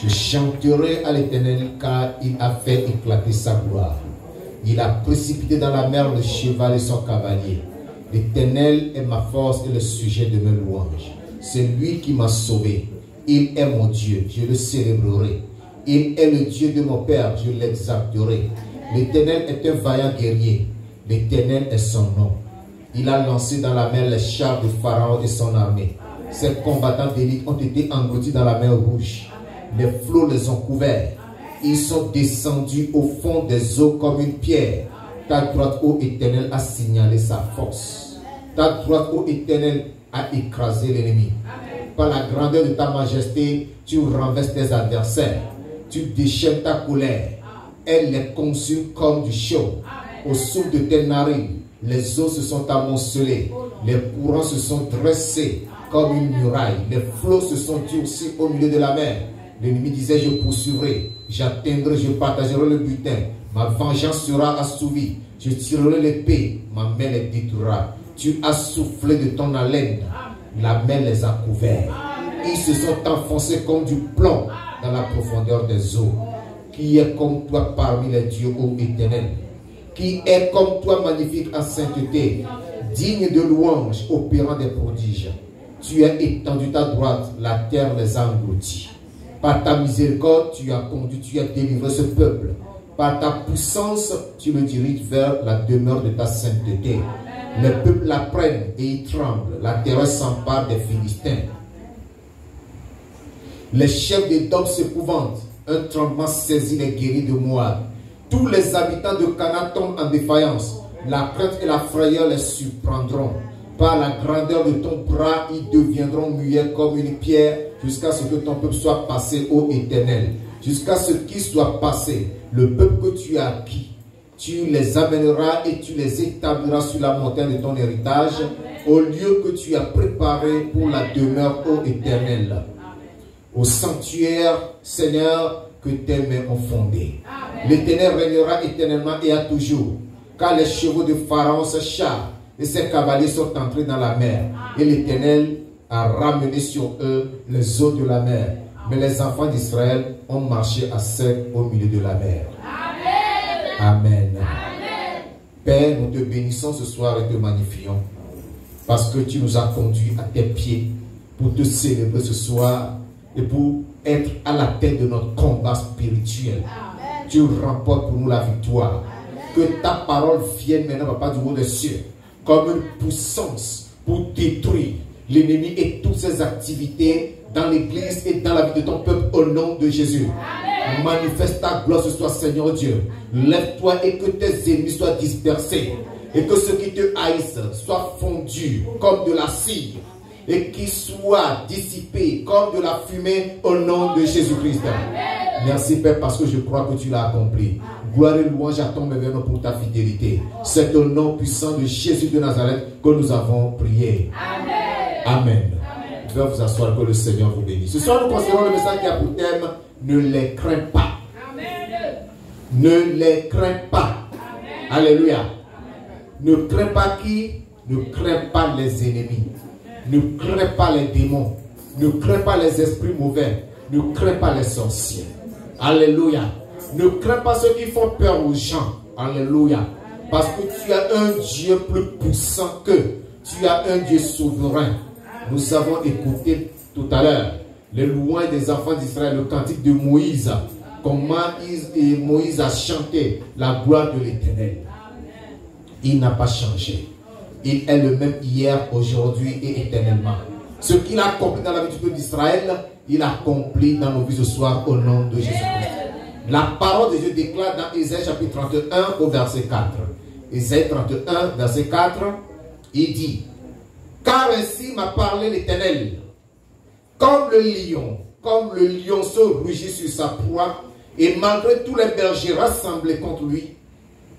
Je chanterai à l'Éternel car il a fait éclater sa gloire. Il a précipité dans la mer le cheval et son cavalier. L'Éternel est ma force et le sujet de mes louanges. C'est lui qui m'a sauvé. Il est mon Dieu, je le célébrerai. Il est le Dieu de mon Père, je l'exalterai. L'Éternel est un vaillant guerrier. L'Éternel est son nom. Il a lancé dans la mer les chars de Pharaon et son armée. Ses combattants d'élite ont été engloutis dans la mer Rouge. Les flots les ont couverts. Ils sont descendus au fond des eaux comme une pierre. Ta droite, ô Éternel, a signalé sa force. Ta droite, ô Éternel, a écrasé l'ennemi. Par la grandeur de ta majesté, tu renverses tes adversaires. Tu déchaînes ta colère. Elle les consume comme du chaud. Au souffle de tes narines, les eaux se sont amoncelées. Les courants se sont dressés comme une muraille. Les flots se sont durcis au milieu de la mer. L'ennemi disait, je poursuivrai, j'atteindrai, je partagerai le butin. Ma vengeance sera assouvie. Je tirerai l'épée, ma main les détruira. Tu as soufflé de ton haleine. La mer les a couverts. Ils se sont enfoncés comme du plomb dans la profondeur des eaux. Qui est comme toi parmi les dieux, ô Éternel? Qui est comme toi magnifique en sainteté, digne de louange, opérant des prodiges? Tu as étendu ta droite, la terre les a engloutis. Par ta miséricorde, tu as conduit, tu as délivré ce peuple. Par ta puissance, tu le diriges vers la demeure de ta sainteté. Les peuples la prennent et y tremblent. La terreur s'empare des Philistins. Les chefs d'Édom s'épouvantent. Un tremblement saisit les guerriers de Moab. Tous les habitants de Canaan tombent en défaillance. La crainte et la frayeur les surprendront. Par la grandeur de ton bras, ils deviendront muets comme une pierre, jusqu'à ce que ton peuple soit passé, ô Éternel. Jusqu'à ce qu'il soit passé, le peuple que tu as acquis. Tu les amèneras et tu les établiras sur la montagne de ton héritage, au lieu que tu as préparé pour la demeure, ô Éternel. Au sanctuaire, Seigneur, que tes mains ont fondé. L'Éternel régnera éternellement et à toujours, car les chevaux de Pharaon se charrent et ses cavaliers sont entrés dans la mer. Et l'Éternel a ramené sur eux les eaux de la mer. Mais les enfants d'Israël ont marché à sec au milieu de la mer. Amen. Amen. Père, nous te bénissons ce soir et te magnifions, parce que tu nous as conduits à tes pieds pour te célébrer ce soir et pour être à la tête de notre combat spirituel. Amen. Tu remportes pour nous la victoire. Amen. Que ta parole vienne maintenant, Papa, du haut des cieux, comme une puissance pour détruire l'ennemi et toutes ses activités dans l'église et dans la vie de ton peuple au nom de Jésus. Amen. Manifeste ta gloire ce soir, Seigneur Dieu. Lève-toi et que tes ennemis soient dispersés et que ceux qui te haïssent soient fondus comme de la cire et qu'ils soient dissipés comme de la fumée au nom de Jésus-Christ. Merci Père parce que je crois que tu l'as accompli. Gloire et louange à ton Père pour ta fidélité. C'est au nom puissant de Jésus de Nazareth que nous avons prié. Amen. Amen. Vous pouvez vous asseoir, que le Seigneur vous bénisse. Ce soir nous considérons le message qui a pour thème ne les crains pas. Amen. Ne les crains pas. Amen. Alléluia. Amen. Ne crains pas qui? Ne crains pas les ennemis. Ne crains pas les démons. Ne crains pas les esprits mauvais. Ne crains pas les sorciers. Alléluia. Ne crains pas ceux qui font peur aux gens. Alléluia. Parce que tu as un Dieu plus puissant qu'eux. Tu as un Dieu souverain. Nous avons écouté tout à l'heure les louanges des enfants d'Israël, le cantique de Moïse. Comment Moïse a chanté la gloire de l'Éternel. Il n'a pas changé. Il est le même hier, aujourd'hui et éternellement. Ce qu'il a accompli dans la vie du peuple d'Israël, il a accompli dans nos vies ce soir au nom de Jésus-Christ. La parole de Dieu déclare dans Ésaïe chapitre 31 au verset 4. Ésaïe 31 verset 4, il dit: car ainsi m'a parlé l'Éternel, comme le lionceau rugit sur sa proie, et malgré tous les bergers rassemblés contre lui,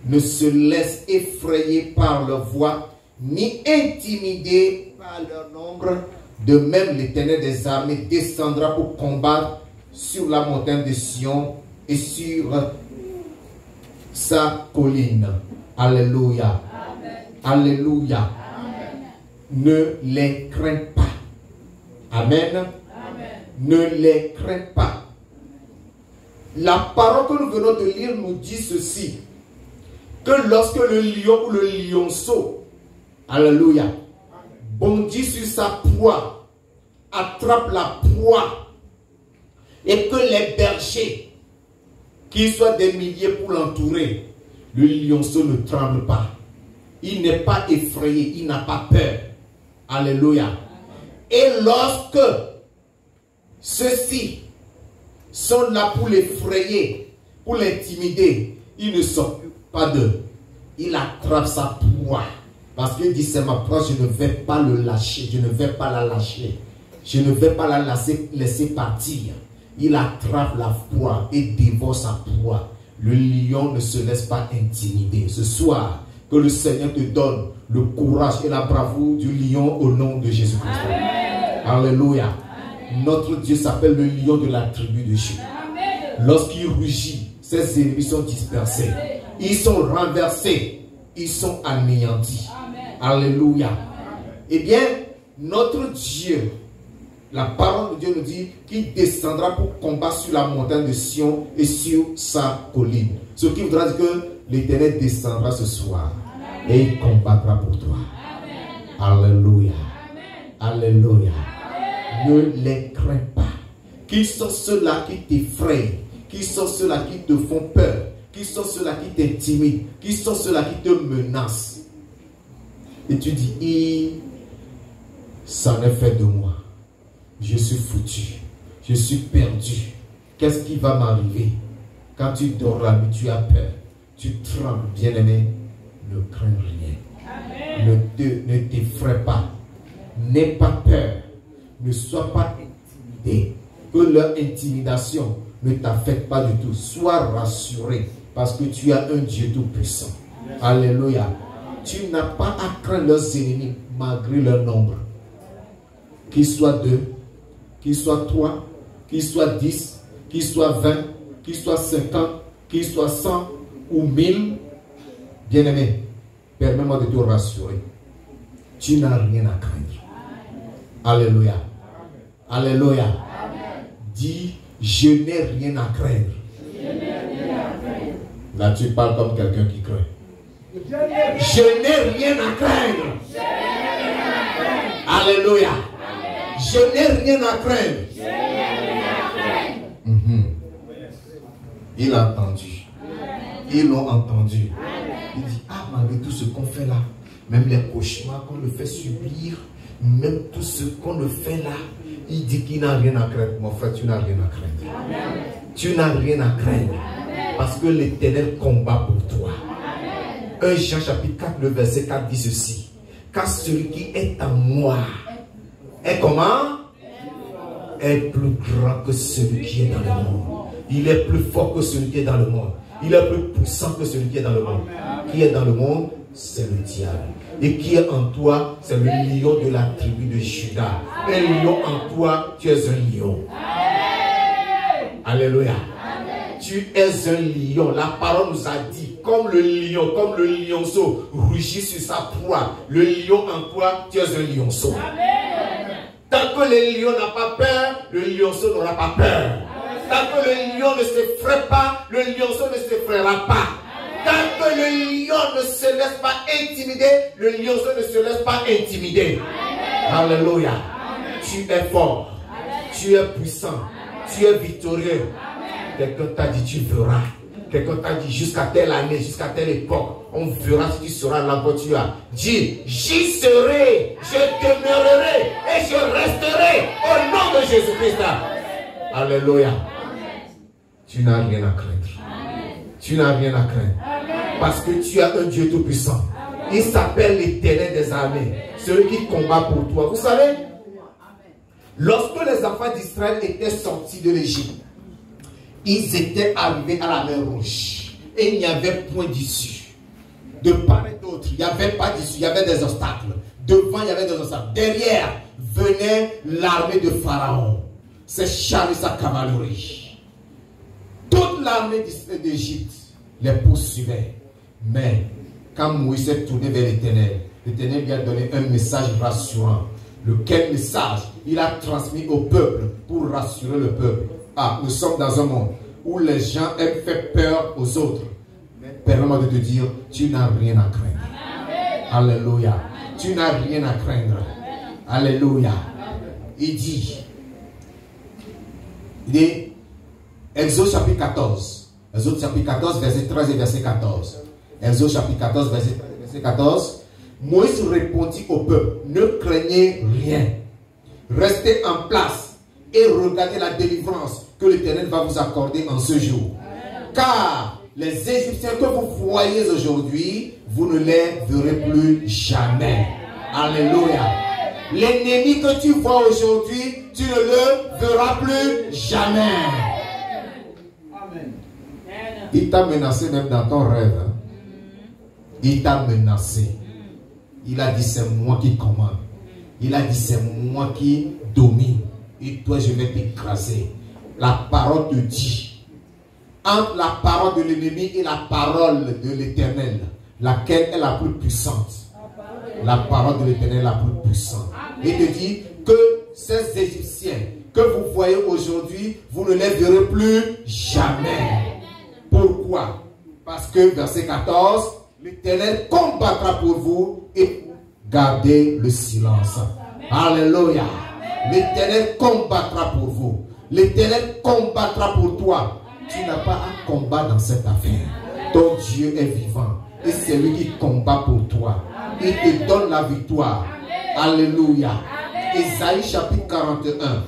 ne se laisse effrayer par leur voix, ni intimider par leur nombre. De même, l'Éternel des armées descendra pour combattre sur la montagne de Sion et sur sa colline. Alléluia. Amen. Alléluia. Amen. Ne les crains pas. Amen. Amen. Ne les crains pas. La parole que nous venons de lire nous dit ceci, que lorsque le lion ou le lionceau, alléluia, bondit sur sa proie, attrape la proie, et que les bergers, qu'ils soient des milliers pour l'entourer, le lionceau ne tremble pas. Il n'est pas effrayé, il n'a pas peur. Alléluia. Et lorsque ceux-ci sont là pour l'effrayer, pour l'intimider, il ne s'occupe pas d'eux. Il attrape sa proie. Parce qu'il dit, c'est ma proie, je ne vais pas le lâcher, je ne vais pas la lâcher. Je ne vais pas la laisser partir. Il attrape la proie et dévore sa proie. Le lion ne se laisse pas intimider. Ce soir, que le Seigneur te donne le courage et la bravoure du lion au nom de Jésus-Christ. Alléluia. Amen. Notre Dieu s'appelle le lion de la tribu de Juda. Lorsqu'il rugit, ses ennemis sont dispersés. Amen. Ils sont renversés. Ils sont anéantis. Amen. Alléluia. Amen. Eh bien, notre Dieu, la parole de Dieu nous dit qu'il descendra pour combattre sur la montagne de Sion et sur sa colline. Ce qui voudra dire que l'Éternel descendra ce soir. Amen. Et il combattra pour toi. Amen. Alléluia. Amen. Alléluia. Amen. Ne les crains pas. Qui sont ceux-là qui t'effrayent? Qui sont ceux-là qui te font peur? Qui sont ceux-là qui t'intimident? Qui sont ceux-là qui te menacent? Et tu dis, ça est fait de moi. Je suis foutu. Je suis perdu. Qu'est-ce qui va m'arriver? Quand tu dors la nuit, tu as peur. Tu trembles, bien-aimé. Ne crains rien. Ne t'effraie pas. N'aie pas peur. Ne sois pas intimidé. Que leur intimidation ne t'affecte pas du tout. Sois rassuré parce que tu as un Dieu tout-puissant. Alléluia. Tu n'as pas à craindre leurs ennemis malgré leur nombre. Qu'ils soient 2, qu'ils soient 3, qu'ils soient 10, qu'ils soient 20, qu'ils soient 50, qu'ils soient 100 ou 1000. Bien-aimé, permets-moi de te rassurer. Tu n'as rien à craindre. Alléluia. Alléluia. Dis, je n'ai rien à craindre. Là, tu parles comme quelqu'un qui craint. Je n'ai rien à craindre. Alléluia. Je n'ai rien à craindre. Il a entendu. Ils l'ont entendu. Il dit, ah, malgré tout ce qu'on fait là, même les cauchemars qu'on le fait subir, même tout ce qu'on le fait là, il dit qu'il n'a rien à craindre. Mon frère, tu n'as rien à craindre. Amen. Tu n'as rien à craindre. Amen. Parce que l'Éternel combat pour toi. Amen. 1 Jean chapitre 4, le verset 4 dit ceci. Car celui qui est en moi est comment? Est plus grand que celui qui est dans le monde. Il est plus fort que celui qui est dans le monde. Il est plus puissant que celui qui est dans le monde. Qui est dans le monde? C'est le diable. Et qui est en toi? C'est le lion de la tribu de Juda. Un lion en toi, tu es un lion. Alléluia. Tu es un lion. La parole nous a dit, comme le lion, comme le lionceau rugit sur sa proie. Le lion en toi, tu es un lionceau. Tant que le lion n'a pas peur, le lionceau n'aura pas peur. Tant que le lion ne s'effraie pas, le lionceau ne s'effraiera pas. Tant que le lion ne se laisse pas intimider, le lionceau ne se laisse pas intimider. Amen. Alléluia. Amen. Tu es fort. Amen. Tu es puissant. Amen. Tu es victorieux. Quelqu'un t'a dit tu verras. Quelqu'un t'a dit jusqu'à telle année, jusqu'à telle époque, on verra si tu seras là quand tu as. Dis, j'y serai, je demeurerai et je resterai au nom de Jésus-Christ. Alléluia. Amen. Tu n'as rien à craindre. Amen. Tu n'as rien à craindre. Amen. Parce que tu as un Dieu tout-puissant. Il s'appelle l'Éternel des armées. Celui qui combat pour toi. Vous savez, lorsque les enfants d'Israël étaient sortis de l'Égypte, ils étaient arrivés à la mer Rouge. Et il n'y avait point d'issue. De part et d'autre, il n'y avait pas d'issue. Il y avait des obstacles. Devant, il y avait des obstacles. Derrière, venait l'armée de Pharaon. Ses chars et sa cavalerie. Toute l'armée d'Égypte les poursuivait. Mais quand Moïse s'est tourné vers l'Éternel, l'Éternel lui a donné un message rassurant. Lequel message il a transmis au peuple pour rassurer le peuple. Ah, nous sommes dans un monde où les gens aiment faire peur aux autres. Permets-moi de te dire, tu n'as rien à craindre. Alléluia. Tu n'as rien à craindre. Alléluia. Il dit, Exode chapitre 14. Exode chapitre 14, verset 13 et verset 14. Exode chapitre 14, verset 13 et verset 14. Moïse répondit au peuple, ne craignez rien. Restez en place et regardez la délivrance que l'Éternel va vous accorder en ce jour. Car les Égyptiens que vous voyez aujourd'hui, vous ne les verrez plus jamais. Alléluia. L'ennemi que tu vois aujourd'hui, tu ne le verras plus jamais. Amen. Il t'a menacé même dans ton rêve. Hein? Il t'a menacé. Il a dit c'est moi qui commande. Il a dit c'est moi qui domine. Et toi je vais t'écraser. La parole te dit, entre la parole de l'ennemi et la parole de l'Éternel, laquelle est la plus puissante? La parole de l'Éternel est la plus puissante. Il te dit que ces Égyptiens que vous voyez aujourd'hui, vous ne les verrez plus jamais. Pourquoi? Parce que verset 14, l'Éternel combattra pour vous et gardez le silence. Alléluia. L'Éternel combattra pour vous. L'Éternel combattra pour toi. Tu n'as pas à combattre dans cette affaire. Ton Dieu est vivant. Et c'est lui qui combat pour toi. Il te donne la victoire. Alléluia. Ésaïe chapitre 41.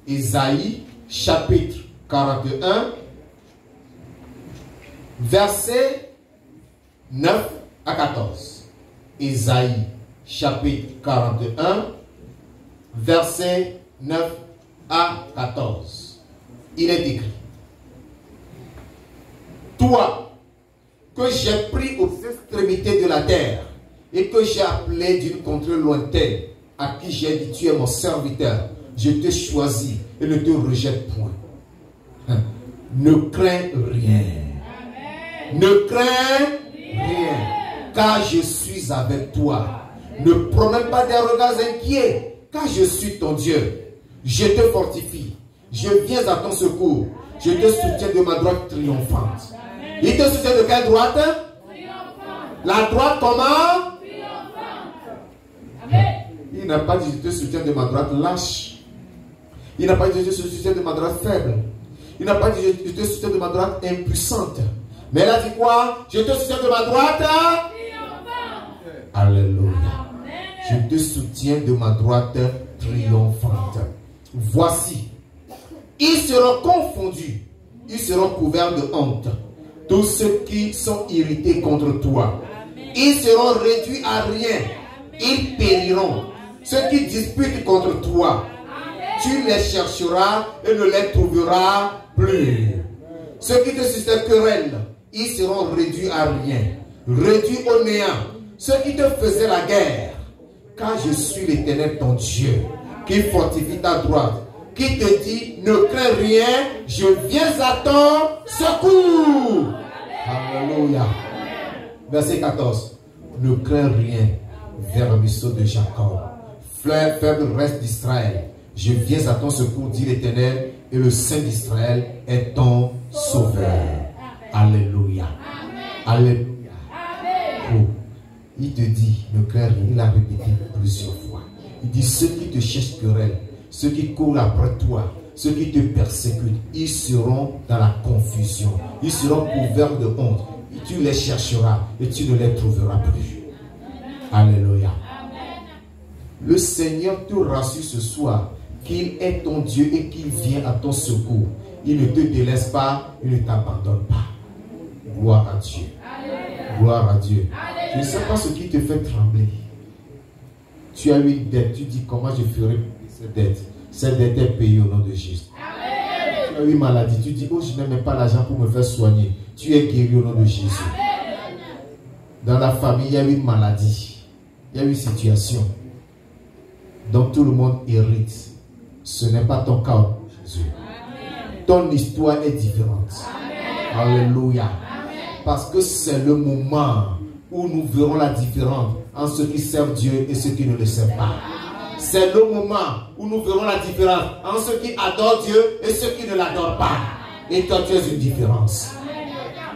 Ésaïe chapitre 41. Verset 9 à 14. Ésaïe chapitre 41. Verset 9 à 14. Il est écrit: toi que j'ai pris aux extrémités de la terre et que j'ai appelé d'une contrée lointaine, à qui j'ai dit tu es mon serviteur, je t'ai choisi et ne te rejette point. Ne crains rien. Ne crains rien, car je suis avec toi. Ne promets pas des regards inquiets, car je suis ton Dieu. Je te fortifie. Je viens à ton secours. Je te soutiens de ma droite triomphante. Il te soutient de quelle droite? Triomphante. La droite comment? Triomphante. Amen. Il n'a pas dit je te soutiens de ma droite lâche. Il n'a pas dit je te soutiens de ma droite faible. Il n'a pas dit je te soutiens de ma droite impuissante. Mais il a dit quoi? Je te soutiens de ma droite triomphante. Alléluia. Amen. Je te soutiens de ma droite triomphante. Voici, ils seront confondus, ils seront couverts de honte, tous ceux qui sont irrités contre toi. Amen. Ils seront réduits à rien. Amen. Ils périront. Ceux qui disputent contre toi, amen, tu les chercheras et ne les trouveras plus. Ceux qui te suscitent querelle, ils seront réduits à rien, réduits au néant. Ceux qui te faisaient la guerre, car je suis l'Éternel ton Dieu, qui fortifie ta droite, qui te dit ne crains rien, je viens à ton secours. Alléluia. Verset 14. Ne crains rien, vermisseau de Jacob, fleur faible reste d'Israël. Je viens à ton secours, dit l'Éternel, et le Saint d'Israël est ton sauveur. Alléluia. Alléluia. Oh. Il te dit, ne crains rien. Il a répété plusieurs fois. Il dit, ceux qui te cherchent querelle, ceux qui courent après toi, ceux qui te persécutent, ils seront dans la confusion. Ils seront couverts de honte. Tu les chercheras et tu ne les trouveras plus. Alléluia. Le Seigneur te rassure ce soir qu'il est ton Dieu et qu'il vient à ton secours. Il ne te délaisse pas, il ne t'abandonne pas. Gloire à Dieu. Gloire à Dieu. Je ne sais pas ce qui te fait trembler. Tu as eu une dette, tu dis comment je ferai cette dette. Cette dette est payée au nom de Jésus. Tu as eu une maladie, tu dis oh je n'ai même pas l'argent pour me faire soigner. Tu es guéri au nom de Jésus. Dans la famille, il y a eu une maladie. Il y a eu une situation. Donc tout le monde hérite. Ce n'est pas ton cas au nom de Jésus. Ton histoire est différente. Alléluia. Parce que c'est le moment où nous verrons la différence entre ceux qui servent Dieu et ceux qui ne le servent pas. C'est le moment où nous verrons la différence entre ceux qui adorent Dieu et ceux qui ne l'adorent pas. Et toi, tu es une différence.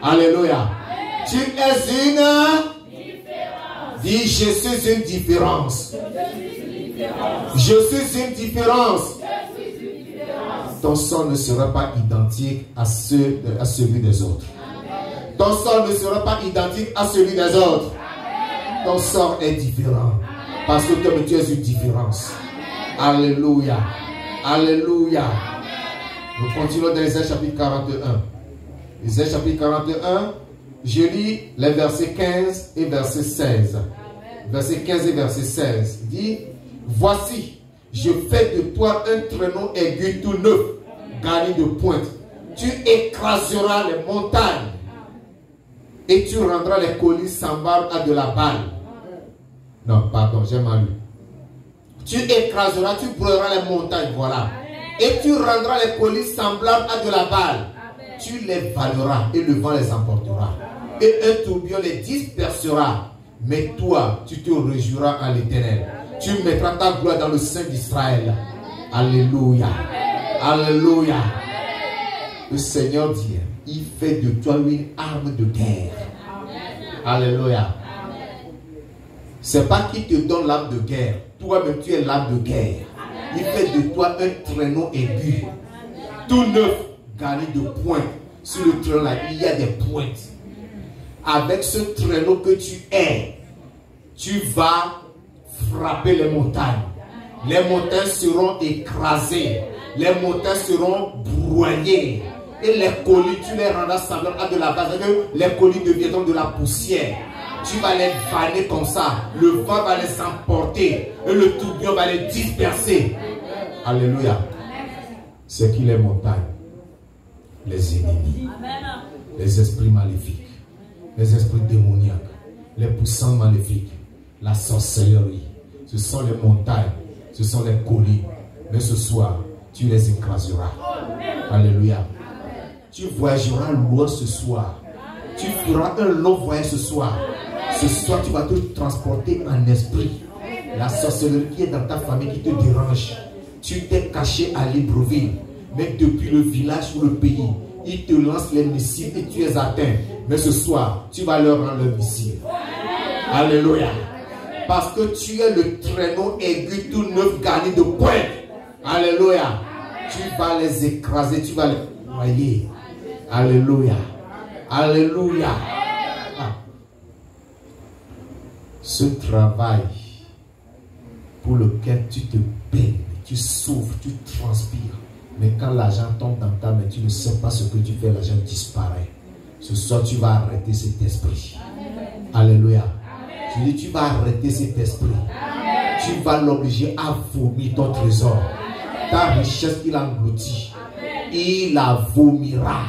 Alléluia. Tu es une différence. Dis, je suis une différence. Je suis une différence. Ton sang ne sera pas identique à celui des autres. Ton sang ne sera pas identique à celui des autres. Ton sang est différent. Parce que toi, tu es une différence. Alléluia. Alléluia. Nous continuons dans Ésaïe chapitre 41. Ésaïe chapitre 41, je lis les versets 15 et verset 16. Verset 15 et verset 16 dit: voici, je fais de toi un traîneau aigu tout neuf, garni de pointe. Tu écraseras les montagnes et tu rendras les collines semblables à de la balle. Non, pardon, j'ai mal lu. Tu écraseras, tu brûleras les montagnes, voilà. Et tu rendras les collines semblables à de la balle. Tu les valeras et le vent les emportera. Et un tourbillon les dispersera. Mais toi, tu te réjouiras en l'Éternel. Tu mettras ta gloire dans le sein d'Israël. Alléluia. Alléluia. Le Seigneur dit, il fait de toi une arme de guerre. Alléluia. C'est pas qui te donne l'arme de guerre. Toi-même, tu es l'arme de guerre. Il fait de toi un traîneau aigu. Tout neuf, garni de pointes. Sur le traîneau là, il y a des pointes. Avec ce traîneau que tu es, tu vas frapper les montagnes. Les montagnes seront écrasées. Les montagnes seront broyées. Et les collines, tu les rendras semblables à de la base. Les collines deviendront de la poussière. Tu vas les vanner comme ça. Le vent va les emporter. Et le tourbillon va les disperser. Alléluia. C'est qui les montagnes? Les ennemis. Les esprits maléfiques. Les esprits démoniaques. Les puissants maléfiques. La sorcellerie. Ce sont les montagnes. Ce sont les collines. Mais ce soir, tu les écraseras. Alléluia. Tu voyageras loin ce soir. Tu feras un long voyage ce soir. Ce soir, tu vas te transporter en esprit. La sorcellerie qui est dans ta famille qui te dérange. Tu t'es caché à Libreville. Mais depuis le village ou le pays, ils te lancent les missiles et tu es atteint. Mais ce soir, tu vas leur rendre le missile. Alléluia. Parce que tu es le traîneau aigu tout neuf garni de pointes. Alléluia. Tu vas les écraser, tu vas les noyer. Alléluia. Alléluia. Ah. Ce travail pour lequel tu te baignes, tu souffres, tu transpires. Mais quand l'argent tombe dans ta main, tu ne sais pas ce que tu fais, l'argent disparaît. Ce soir, tu vas arrêter cet esprit. Alléluia. Je dis, tu vas arrêter cet esprit. Tu vas l'obliger à vomir ton trésor. Ta richesse qu'il a engloutie, il la vomira.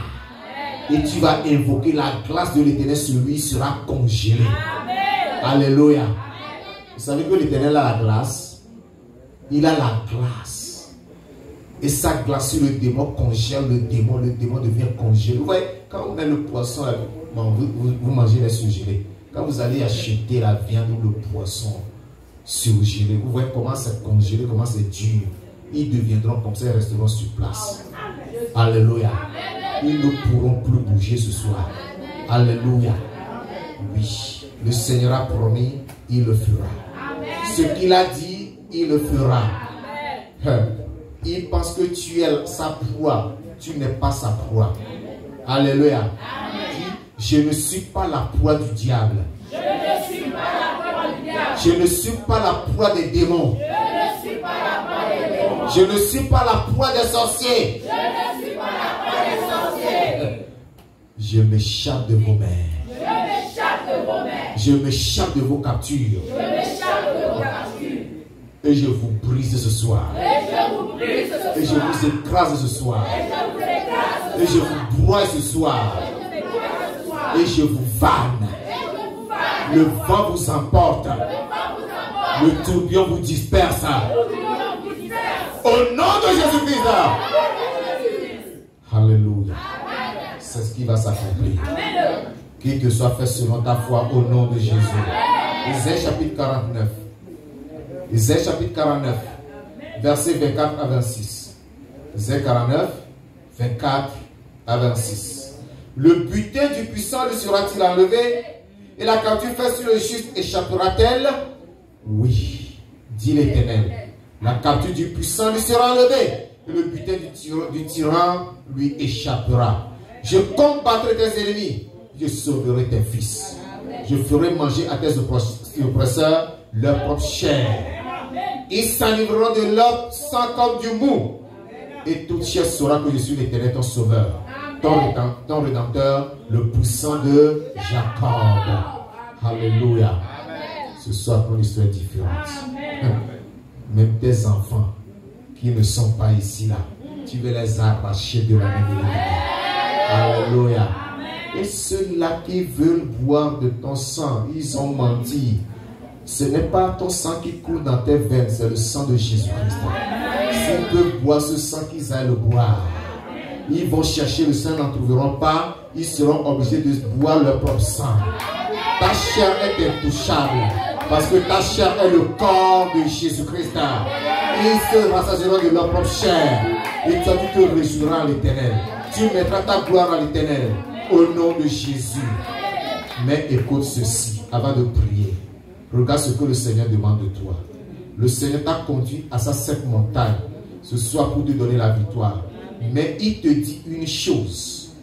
Et tu vas invoquer la grâce de l'Éternel sur lui, sera congelé. Alléluia. Vous savez que l'Éternel a la glace. Il a la glace. Et sa glace sur le démon congèle le démon devient congelé. Vous voyez, quand on met le poisson, vous mangez les surgelés. Quand vous allez acheter la viande ou le poisson surgelé, vous voyez comment c'est congelé, comment c'est dur. Ils deviendront comme ça, ils resteront sur place. Alléluia. Ils ne pourront plus bouger ce soir. Alléluia. Oui, le Seigneur a promis, il le fera. Ce qu'il a dit, il le fera. Il pense que tu es sa proie. Tu n'es pas sa proie. Alléluia. Je ne suis pas la proie du diable. Je ne suis pas la proie des démons. Je ne suis pas la proie des sorciers. Je m'échappe de vos mains. Je m'échappe de vos captures. Et je vous brise ce soir. Et je vous écrase ce soir. Et je vous broie ce soir. Et je vous vanne. Le vent vous emporte. Le tourbillon vous disperse. Au nom de Jésus-Christ. Alléluia. C'est ce qui va s'accomplir. Qu'il te soit fait selon ta foi au nom de Jésus. Ésaïe chapitre 49. Ésaïe chapitre 49. Versets 24 à 26. Ésaïe 49, 24 à 26. Le butin du puissant lui sera-t-il enlevé? Et la capture faite sur le juste échappera-t-elle? Oui, dit l'Éternel. La capture du puissant lui sera enlevée. Et le butin du tyran lui échappera. Je combattrai tes ennemis. Je sauverai tes fils. Je ferai manger à tes oppresseurs leur propre chair. Ils s'enivreront de leur sang comme du mou. Et toute chair saura que je suis l'Éternel, ton sauveur, ton rédempteur, le puissant de Jacob. Alléluia. Ce soir, ton histoire est différente. Même tes enfants qui ne sont pas ici là, tu veux les arracher de la main de l'Éternel. Alléluia. Et ceux-là qui veulent boire de ton sang, ils ont menti. Ce n'est pas ton sang qui coule dans tes veines, c'est le sang de Jésus-Christ. S'ils peuvent boire ce sang, qu'ils aillent le boire. Ils vont chercher le sang, n'en trouveront pas. Ils seront obligés de boire leur propre sang. Ta chair est intouchable, parce que ta chair est le corps de Jésus-Christ. Ils se rassasieront de leur propre chair. Et toi, tu te réjouiras à l'Éternel. Tu mettras ta gloire à l'Éternel. Au nom de Jésus. Mais écoute ceci, avant de prier. Regarde ce que le Seigneur demande de toi. Le Seigneur t'a conduit à sa sainte montagne ce soir pour te donner la victoire. Mais il te dit une chose.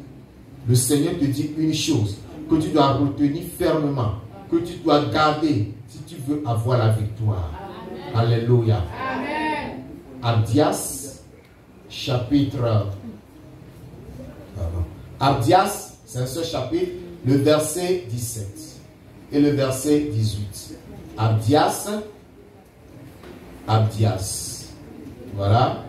Le Seigneur te dit une chose que tu dois retenir fermement, que tu dois garder si tu veux avoir la victoire. Alléluia. Abdias, chapitre... Abdias, c'est un seul chapitre, le verset 17 et le verset 18. Abdias. Voilà.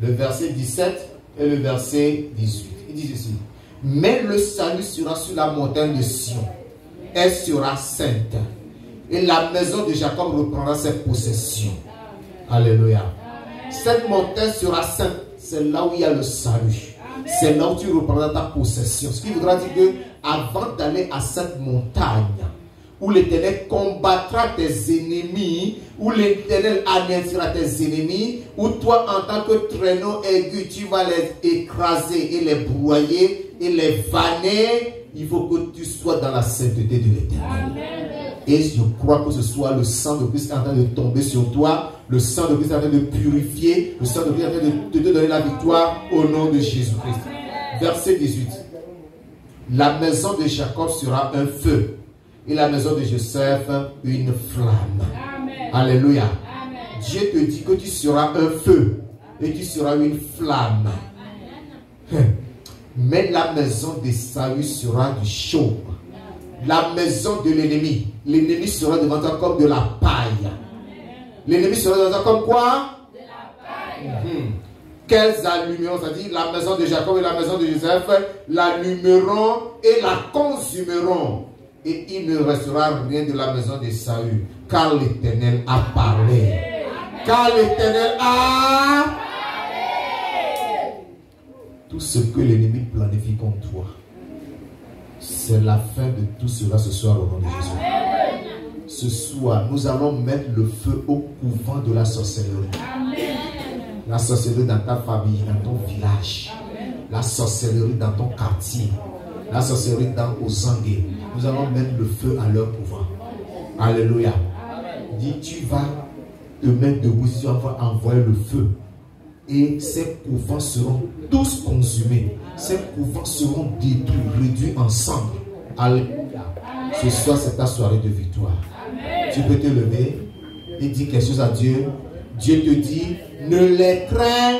Le verset 17 et le verset 18. Il dit ceci. Mais le salut sera sur la montagne de Sion. Elle sera sainte. Et la maison de Jacob reprendra ses possessions. Alléluia. Cette montagne sera sainte. C'est là où il y a le salut. C'est là où tu reprendras ta possession. Ce qui voudra dire que avant d'aller à cette montagne, où l'Éternel combattra tes ennemis, où l'Éternel anéantira tes ennemis, où toi en tant que traîneau aigu, tu vas les écraser et les broyer et les vanner, il faut que tu sois dans la sainteté de l'Éternel. Et je crois que ce soit le sang de Christ en train de tomber sur toi, le sang de Christ en train de purifier, le sang de Christ en train de te donner la victoire au nom de Jésus-Christ. Verset 18. La maison de Jacob sera un feu et la maison de Joseph une flamme. Amen. Alléluia. Amen. Dieu te dit que tu seras un feu et tu seras une flamme. Mais la maison de Saül sera du chaume. La maison de l'ennemi. L'ennemi sera devant toi comme de la paille. L'ennemi sera devant toi comme quoi? De la paille. Qu'elles allumeront, c'est-à-dire la maison de Jacob et la maison de Joseph, l'allumeront et la consumeront. Et il ne restera rien de la maison de Saül, car l'Éternel a parlé. Car l'Éternel a parlé. Tout ce que l'ennemi planifie contre toi, c'est la fin de tout cela ce soir au nom de Jésus. Ce soir, nous allons mettre le feu au couvent de la sorcellerie. La sorcellerie dans ta famille, dans ton village. La sorcellerie dans ton quartier. La sorcellerie dans Ozangue. Nous allons mettre le feu à leur couvent. Alléluia. Dis, tu vas te mettre debout, tu vas envoyer le feu. Et ces couvents seront tous consumés. Ces couvents seront détruits, réduits ensemble. Alléluia. Ce soir, c'est ta soirée de victoire. Tu peux te lever et dire quelque chose à Dieu. Dieu te dit, ne les crains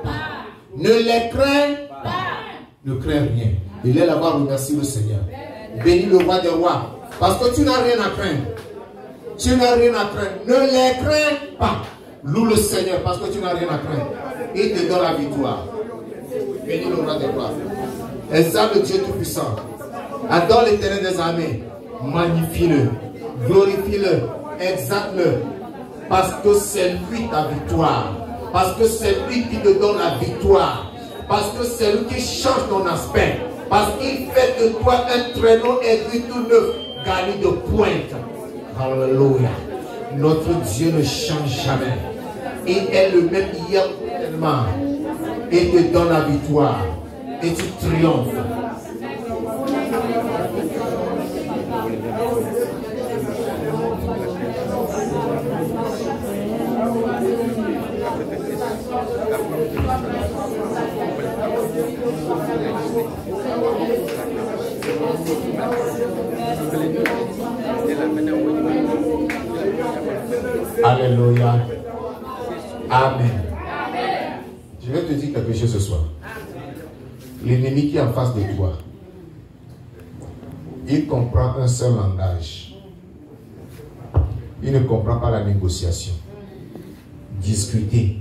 pas. Ne les crains pas. Ne crains rien. Il est là-bas, remercie le Seigneur. Bénis le roi des rois. Parce que tu n'as rien à craindre. Tu n'as rien à craindre. Ne les crains pas. Loue le Seigneur parce que tu n'as rien à craindre. Il te donne la victoire. Bénis le roi des rois. Exalte Dieu Tout-Puissant. Adore l'Éternel des armées. Magnifie-le. Glorifie-le. Exalte-le. Parce que c'est lui ta victoire. Parce que c'est lui qui te donne la victoire. Parce que c'est lui qui change ton aspect. Parce qu'il fait de toi un traîneau aigu tout neuf, garni de pointe. Alléluia. Notre Dieu ne change jamais. Il est le même hier tellement. Il te donne la victoire. et tu triomphes. Alléluia. Amen. Je vais te dire quelque chose ce soir. L'ennemi qui est en face de toi, il comprend un seul langage. Il ne comprend pas la négociation. Discuter.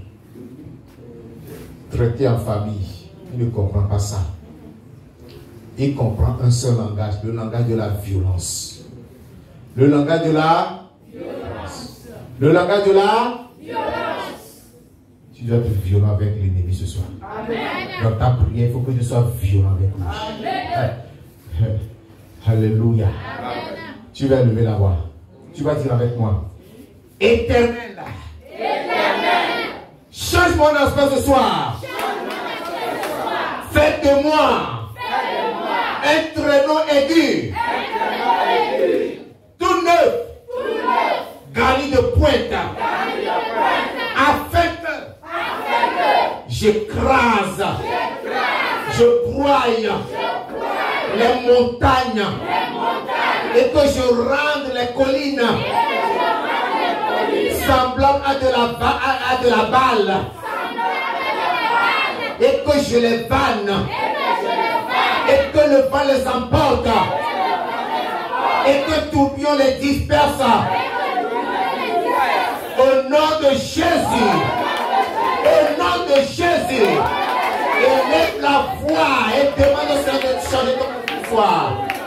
Traiter en famille. Il ne comprend pas ça. Il comprend un seul langage, le langage de la violence. Le langage de la violence. Le langage de la violence. Tu dois être violent avec l'ennemi ce soir. Amen. Dans ta prière, il faut que tu sois violent avec lui. Amen. Alléluia. Amen. Tu vas lever la voix. Tu vas dire avec moi. Éternel. Éternel. Change mon aspect ce soir. Faites de moi un traîneau aigu. Tout neuf. Garni de pointe. Afin que j'écrase, je broye les montagnes et que je rende les collines semblables à de la balle et que je les vanne et que le vent les emporte et que tourbillon les disperse. Au nom de Jésus, au nom de Jésus, élève la voix et demande au Seigneur de changer ton soir.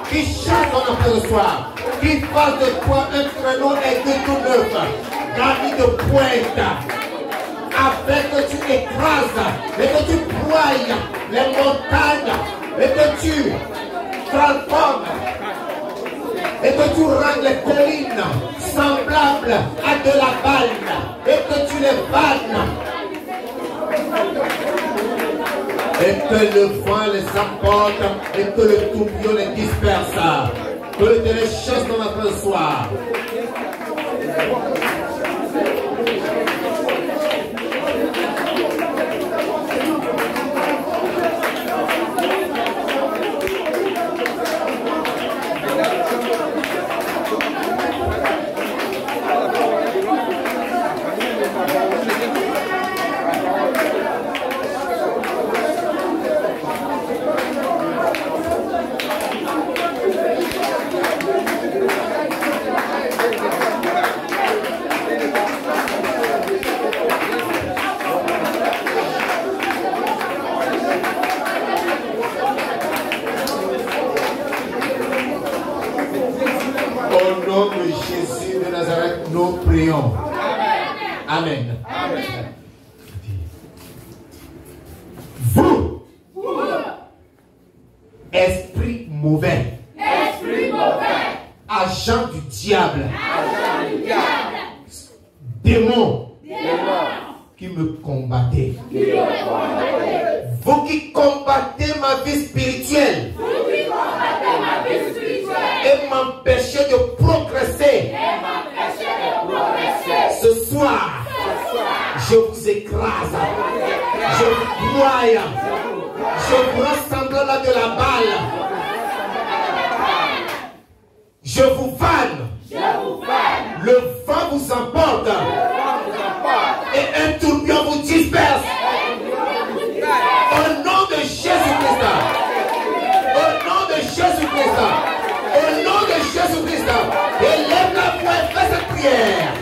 Qu'il change ton affaire ce soir. Qu'il fasse de toi un traîneau aigu tout neuf, garni de pointe, afin que tu écrases et que tu broyes les montagnes et que tu transformes et que tu rends les collines semblables à de la balle et que tu les vannes et que le vent les emporte et que le tourbillon les disperse. Que le Seigneur chasse dans notre soir. Amen. Amen. Vous, esprit mauvais, agent du diable, démon qui me combattez, vous qui combattez ma vie spirituelle et m'empêchez de progresser, ce soir, je vous écrase, je vous broie, je vous rends semblant à de la balle, je vous vanne, le vent vous emporte et un tourbillon vous disperse. Au nom de Jésus-Christ, au nom de Jésus-Christ, au nom de Jésus-Christ, élève la voix et fais cette prière.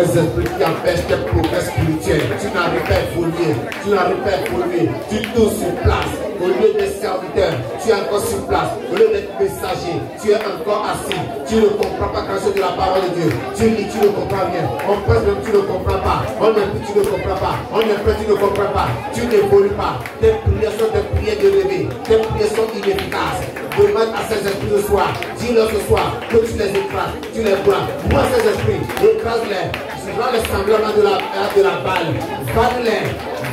les esprits qui empêchent tes progrès spirituels. Tu n'arrives pas à évoluer. Tu n'arrives pas à évoluer. Tu tournes sur place. Au lieu d'être serviteur, tu es encore sur place. Au lieu d'être messager, tu es encore assis. Tu ne comprends pas grand chose de la parole de Dieu. Tu lis, tu ne comprends rien. On presse même, tu ne comprends pas. On implie, tu ne comprends pas. On implie, tu ne comprends pas. Tu n'évolues pas. Tes prières sont des prières de rêver. Tes prières sont inefficaces. Demande à ces esprits ce soir. Dis-leur ce soir que tu les écrases. Tu les bois. Moi ces esprits, écrase-les. Rends les semblants de la balle. Vanne-les.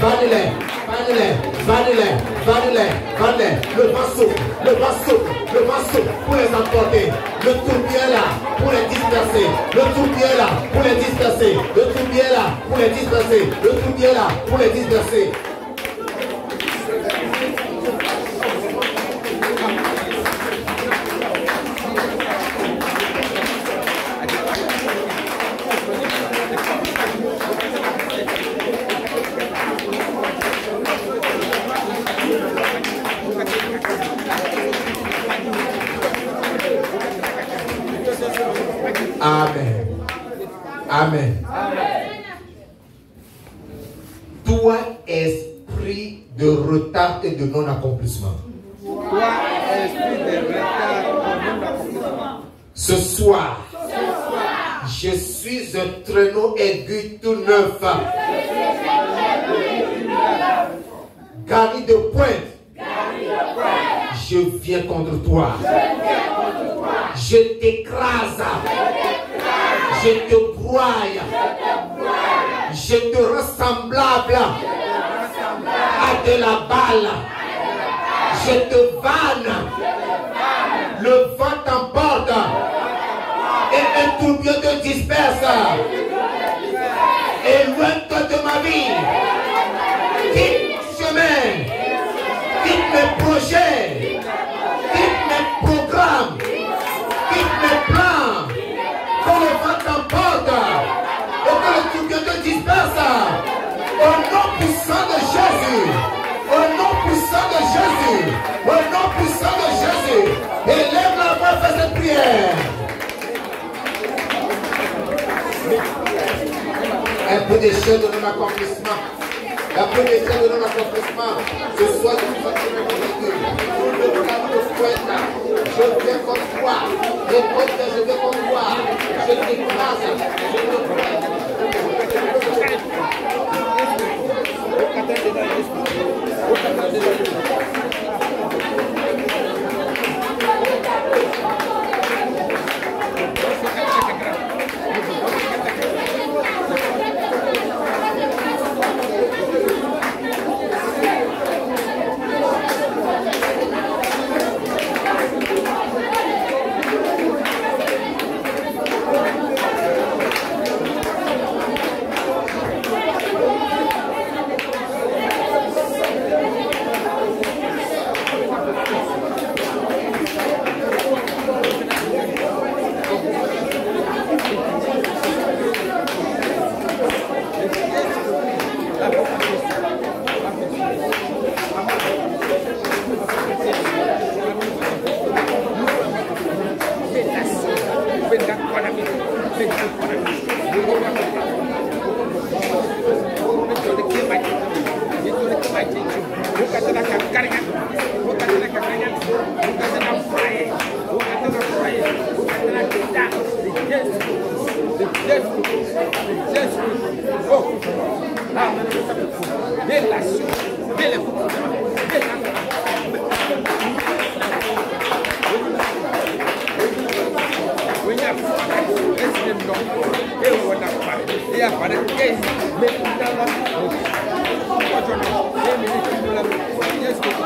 Vanne-les. Vanne-les. Vanne-les. Vanne-les. Vanne-les. Le vent souffle. Le vent souffle. Le vent souffle pour les emporter. Le tourbillon est là pour les disperser. Le tourbillon est là pour les disperser. Le tourbillon est là pour les disperser. Le tourbillon est là pour les disperser. Amen. Amen. Amen. Toi, esprit de retard et de non-accomplissement. Toi, esprit de retard et de non-accomplissement. Ce soir, je suis un traîneau aigu tout neuf. Garni de pointe. Je viens contre toi. Je t'écrase. Je te broie. Je te rends semblable à de la balle. Je te vanne. Le vent t'emporte. Et un tourbillon te disperse. Éloigne-toi de ma vie. Quitte mon chemin. Quitte mes projets. Quitte mes programmes. Quitte mes plans. Que le vent t'emporte. Et que le tourbillon te disperse. Au nom puissant de Jésus. Au nom puissant de Jésus. Au nom puissant de Jésus. Élève la voix, fais cette prière. Un peu d'échelle de non-accomplissement. Un peu d'échelle de non-accomplissement. Ce soir, tu vas te mettre le cadre de pointe. Je viens contre toi. Je viens contre toi. Je t'écrase. Je te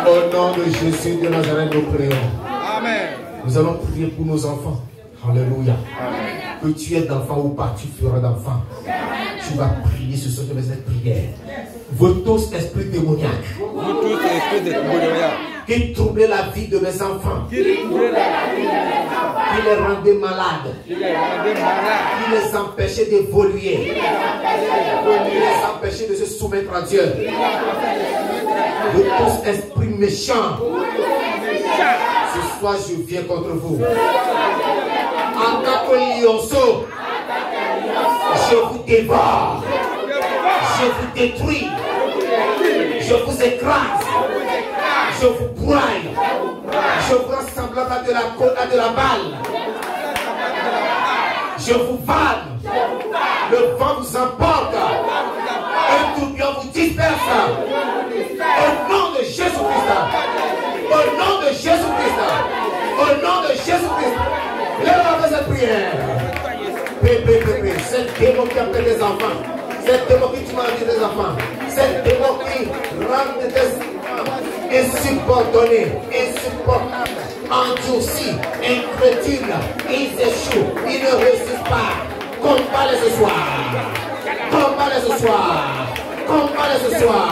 Au nom de Jésus de Nazareth, nous prions. Amen. Nous allons prier pour nos enfants. Alléluia. Que tu aies d'enfants ou pas, tu feras d'enfants. Tu vas prier ce soir de cette prière. Vous tous, esprits démoniaques. Vous tous, esprits démoniaques. Qui troublait la vie de mes enfants. Qui les rendait malades. Qui les empêchait d'évoluer. Qui les empêchait de se soumettre à Dieu. Vous tous, esprits méchants. Ce soir, je viens contre vous. En tant que lionceau, Je vous dévore. Je vous détruis. Je vous écrase. Je vous broye. Je vous rends semblable à de la balle. Je vous vanne. Le vent vous emporte. Un tourbillon vous disperse. Au nom de Jésus-Christ. Au nom de Jésus-Christ. Au nom de Jésus-Christ. Lève cette prière. Cette démon qui appelle des enfants. Cette démon qui tue la vie des enfants. Cette démon qui rend des enfants insubordonnés, insupportables, endurcis, incrédules. Ils échouent. Ils ne réussissent pas. Combat-les ce soir. Combat-les ce soir. Combat-les ce soir.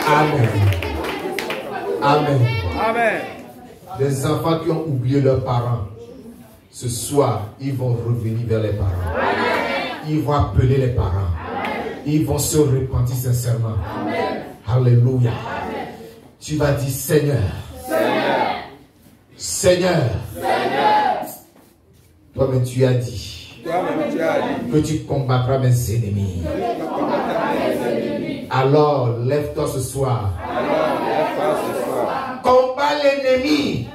Amen. Amen. Amen. Les enfants qui ont oublié leurs parents, ce soir, ils vont revenir vers les parents. Amen. Ils vont appeler les parents. Amen. Ils vont se repentir sincèrement. Amen. Alléluia. Amen. Tu vas dire Seigneur. Seigneur. Seigneur. Seigneur. Toi-même tu as dit que tu combattras mes ennemis. Alors lève-toi ce soir. Combat l'ennemi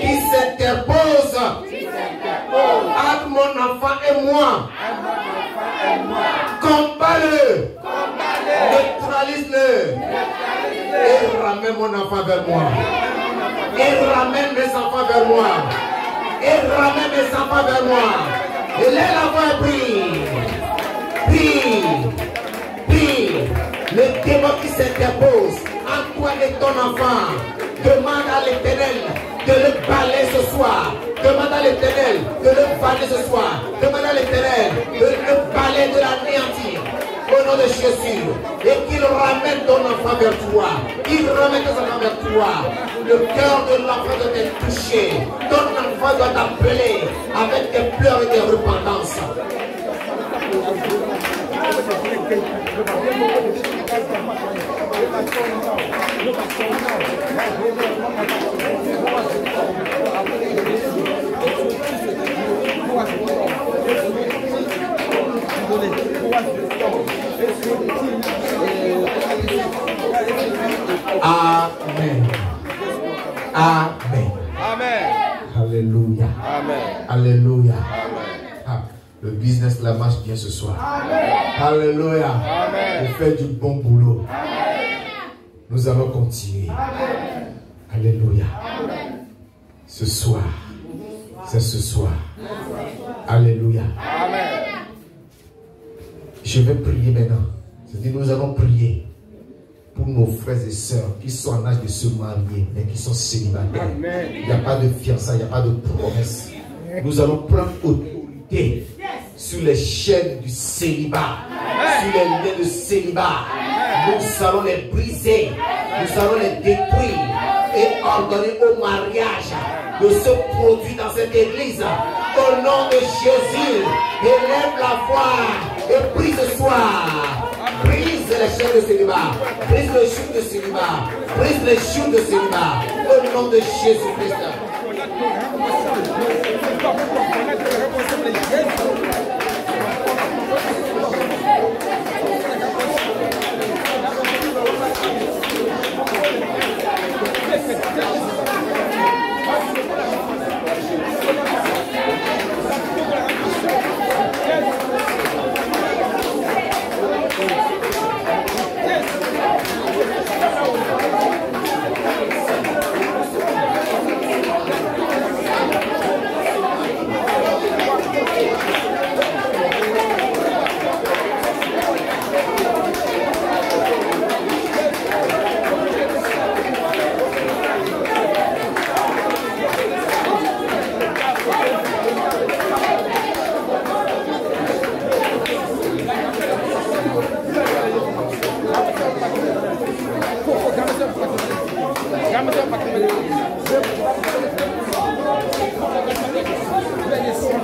qui s'interpose entre mon enfant et moi. Combat-le. Neutralise-le. Et ramène mon enfant vers moi. Et ramène mes enfants vers moi. Et ramène mes enfants vers moi. Et laisse la voix prie. Prie. Prie. Le démon qui s'interpose entre toi et ton enfant, demande à l'Éternel de le balayer ce soir. Demande à l'Éternel de le balayer ce soir. Demande à l'Éternel de le balayer, de l'anéantir. Au nom de Jésus. Et qu'il ramène ton enfant vers toi. Qu'il ramène ton enfant vers toi. Le cœur de l'enfant doit être touché. Ton enfant doit t'appeler avec des pleurs et des repentances. Amen. Amen. Amen. Alléluia. Amen. Alléluia. Amen. Ah, le business la marche bien ce soir. Amen. Alléluia. Amen. Vous faites du bon boulot. Amen. Nous allons continuer. Amen. Alléluia. Amen. Ce soir, c'est ce soir. Alléluia. Amen. Je vais prier maintenant. C'est-à-dire, nous allons prier pour nos frères et sœurs qui sont en âge de se marier, mais qui sont célibataires. Amen. Il n'y a pas de fiançailles, il n'y a pas de promesse. Nous allons prendre autorité sur les chaînes du célibat, sur les liens de célibat. Nous allons les briser, nous allons les détruire et ordonner au mariage de se produire dans cette église. Au nom de Jésus, élève la voix et prie ce soir. Brise les chaînes de célibat, brise le joug de célibat, brise les jougs de célibat. Au nom de Jésus-Christ.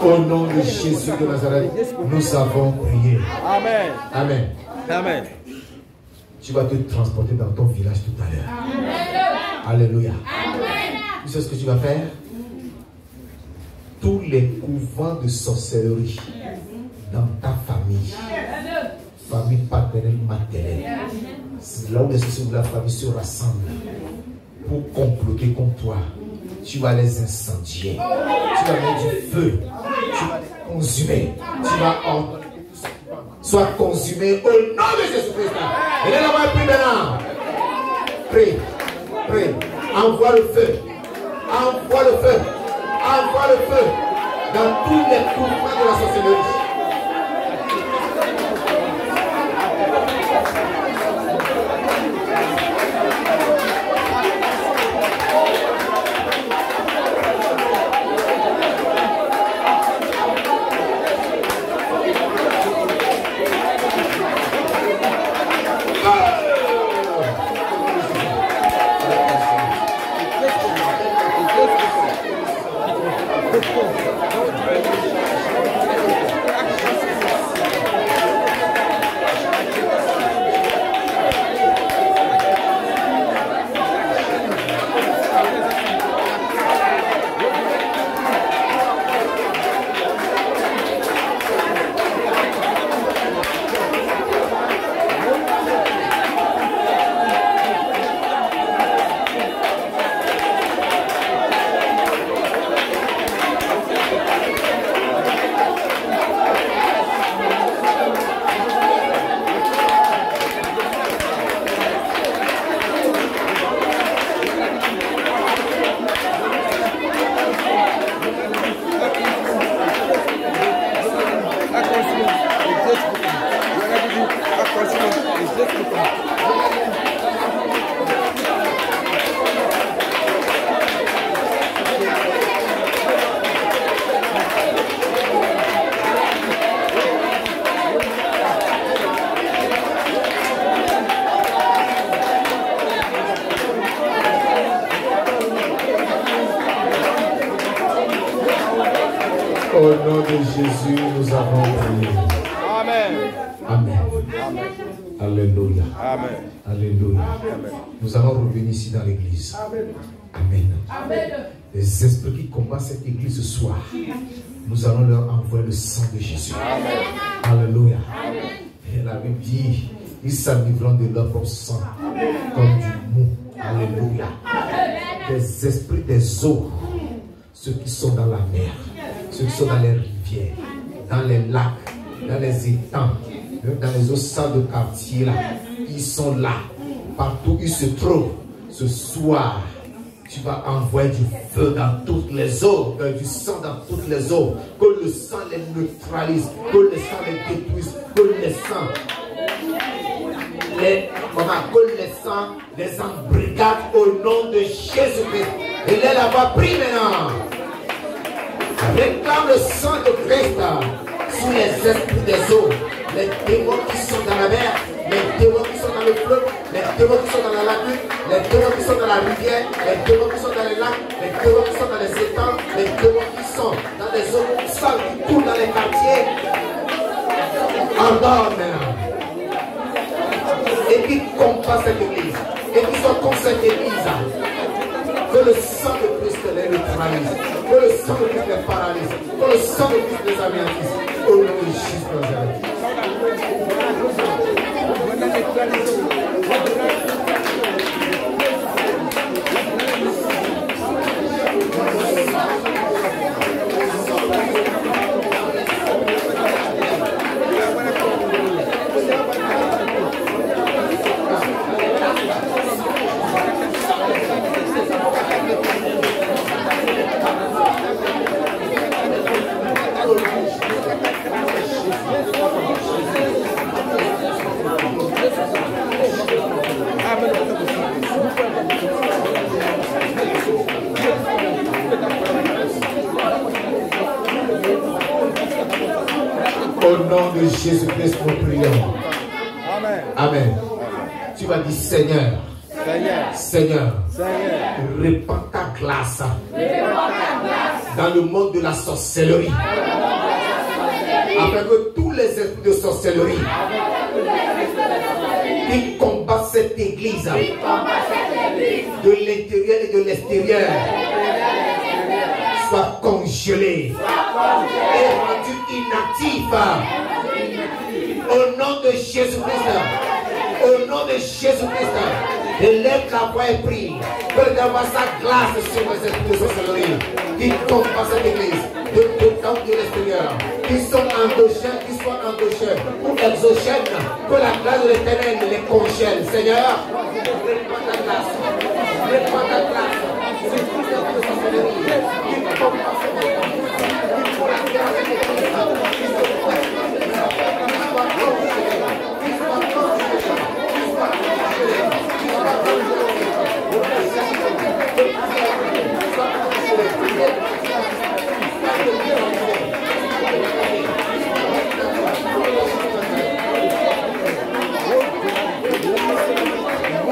Au nom de Jésus de Nazareth, nous avons prié. Amen. Amen. Amen. Tu vas te transporter dans ton village tout à l'heure. Alléluia. Tu sais ce que tu vas faire? Tous les couvents de sorcellerie dans ta famille, famille paternelle, maternelle, c'est là où les sociétés de la famille se rassemblent pour comploter contre toi. Tu vas les incendier, tu vas mettre du feu, tu vas les consumer, tu vas ordonner soit consumé au nom de Jésus-Christ. Et là, on va prier maintenant. Prie, prie, envoie le feu, envoie le feu, envoie le feu dans tous les couvents de la sorcellerie. Au nom de Jésus, nous avons prié. Amen. Amen. Amen. Alléluia. Amen. Alléluia. Amen. Nous allons revenir ici dans l'église. Amen. Les esprits qui combattent cette église ce soir, nous allons leur envoyer le sang de Jésus. Amen. Alléluia. Et la Bible dit, ils s'enivreront de leur propre sang comme du mou. Alléluia. Des esprits des eaux, ceux qui sont dans la mer, ceux qui sont dans les rivières, dans les lacs, dans les étangs, dans les eaux sales de quartier là, ils sont là, partout où ils se trouvent. Ce soir, tu vas envoyer du feu dans toutes les eaux, du sang dans toutes les eaux, que le sang les neutralise, que le sang les détruise, que le sang les embrigade au nom de Jésus-Christ. Et les là-bas, prie maintenant. Réclame le sang de Christ sous les esprits des eaux, les démons qui sont dans la mer, les démons qui sont dans le fleuve, les démons qui sont dans la lagune, les démons qui sont dans la rivière, les démons qui sont dans les lacs, les démons qui sont dans les étangs, les démons qui sont dans les eaux sales qui coulent dans les quartiers. Ordonne maintenant. Et qui combat cette église, et qui sont contre cette église, que le sang de Christ les neutralise, que le sang de Christ les paralyse, que le sang de Christ les anéantisse, au nom de Jésus de Nazareth. Au nom de Jésus-Christ, nous prions. Amen. Amen. Tu vas dire Seigneur, Seigneur, Seigneur, Répands ta glace dans le monde de la sorcellerie. Afin que tous les esprits de sorcellerie qui combattent cette église de l'intérieur et de l'extérieur soient congelés et rendus inactifs. Au nom de Jésus-Christ, au nom de Jésus-Christ, élève la voix et prie que d'avoir sa glace sur les esprits de sorcellerie qui combattent cette église de l'extérieur, qui sont endogènes, qui soient endogènes ou exogènes, que la glace de l'Éternel les congèle. Seigneur, répands ta glace, répands ta glace sur tous les esprits de sorcellerie qui combattent cette église, qui font la guerre avec l'église, qui sont congelés,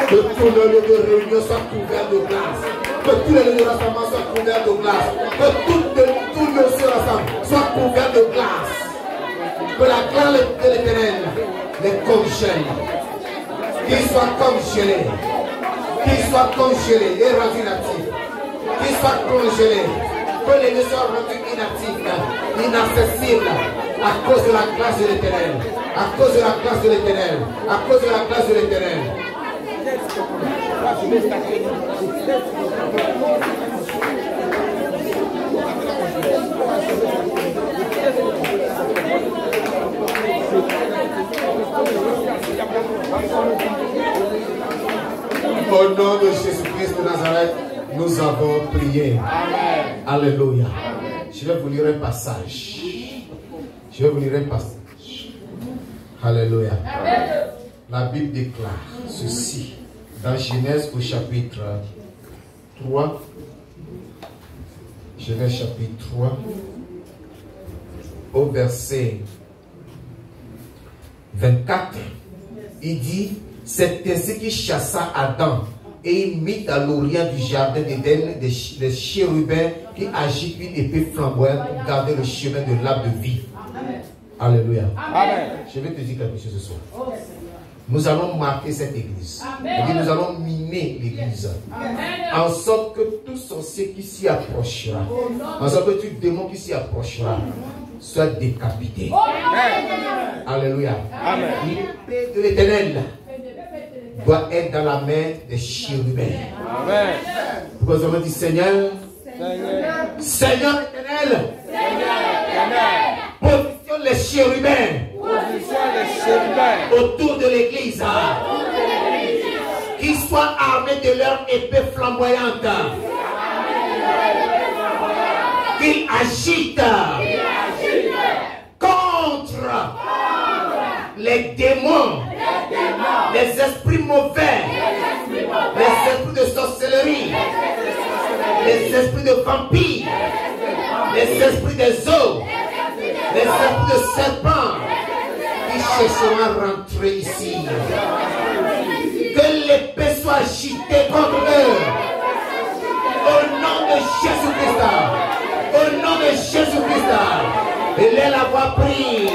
que tous les lieux de réunion soient couverts de glace, que tous les lieux de rassemblement soient couverts de glace, que tous les rassemblements soient couverts de glace, que la glace de l'Éternel les congèle, qu'ils soient congelés, et rendus inactifs, qu'ils soient congelés, que les lieux soient rendus inactifs, inaccessibles à cause de la glace de l'Éternel, à cause de la glace de l'Éternel, à cause de la glace de l'Éternel. Au nom de Jésus-Christ de Nazareth, nous avons prié. Amen. Alléluia. Amen. Je vais vous lire un passage. Alléluia. Amen. La Bible déclare ceci dans Genèse au chapitre 3. Genèse chapitre 3 au verset 24. Il dit: c'est ainsi qu'il chassa Adam et il mit à l'orient du jardin d'Éden des chérubins qui agitent une épée flamboyante pour garder le chemin de l'arbre de vie. Amen. Alléluia. Amen. Je vais te dire quelque chose ce soir. Nous allons marquer cette église. Nous allons mimer l'église. En sorte que tout sorcier qui s'y approchera, en sorte que tout démon qui s'y approchera, soit décapité. Alléluia. L'épée de l'Éternel doit être dans la main des chérubins. Amen. Pourquoi nous avons dit Seigneur, Seigneur l'Éternel, positionne les chérubins autour de l'église, qu'ils soient armés de leur épée flamboyante, qu'ils agitent contre les démons, les esprits mauvais, les esprits de sorcellerie, les esprits de vampires, les esprits des eaux, les esprits de serpents qui chercheront à rentrer ici. Que l'épée soit agitée contre eux. Au nom de Jésus-Christ. Au nom de Jésus-Christ. Et les la voix prie.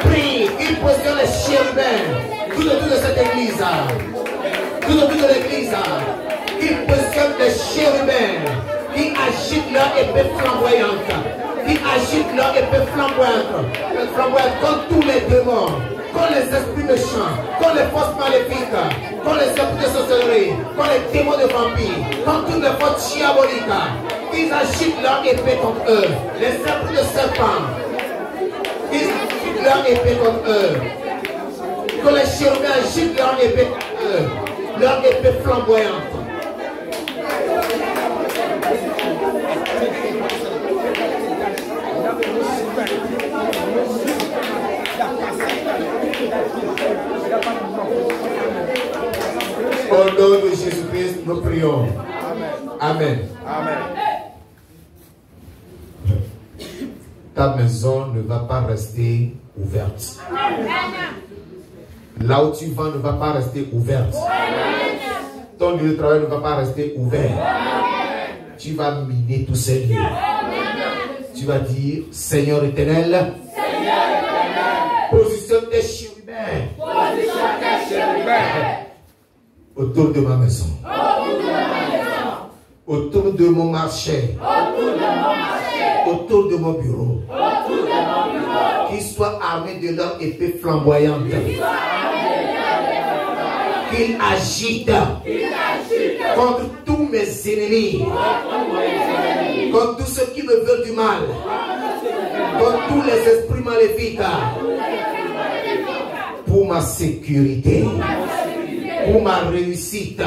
Prie. Il positionne les chérubins. Tout autour de cette église. Tout autour de l'église. Il positionne les chérubins qui agitent leur épée flamboyante. Qui agitent leur épée flamboyante contre tous les démons, contre les esprits méchants, contre les forces maléfiques, contre les esprits de sorcellerie, contre les démons de vampires, contre toutes les forces diaboliques. Ils agitent leur épée contre eux. Les esprits de serpents, ils agitent leur épée contre eux. Que les chérubins agitent leur épée contre eux, leur épée flamboyante. Au nom de Jésus-Christ, nous prions. Amen. Amen. Ta maison ne va pas rester ouverte. Là où tu vas ne va pas rester ouverte. ton lieu de travail ne va pas rester ouvert. Tu vas miner tous ces lieux. Tu vas dire, Seigneur éternel, positionne tes chérubins autour de ma maison, autour de mon marché, autour de mon bureau, qu'ils soient armés de leur épée flamboyante, qu'ils agitent contre tous mes ennemis, contre tous ceux qui me veulent du mal, contre tous les esprits maléfiques, pour ma sécurité, pour ma réussite,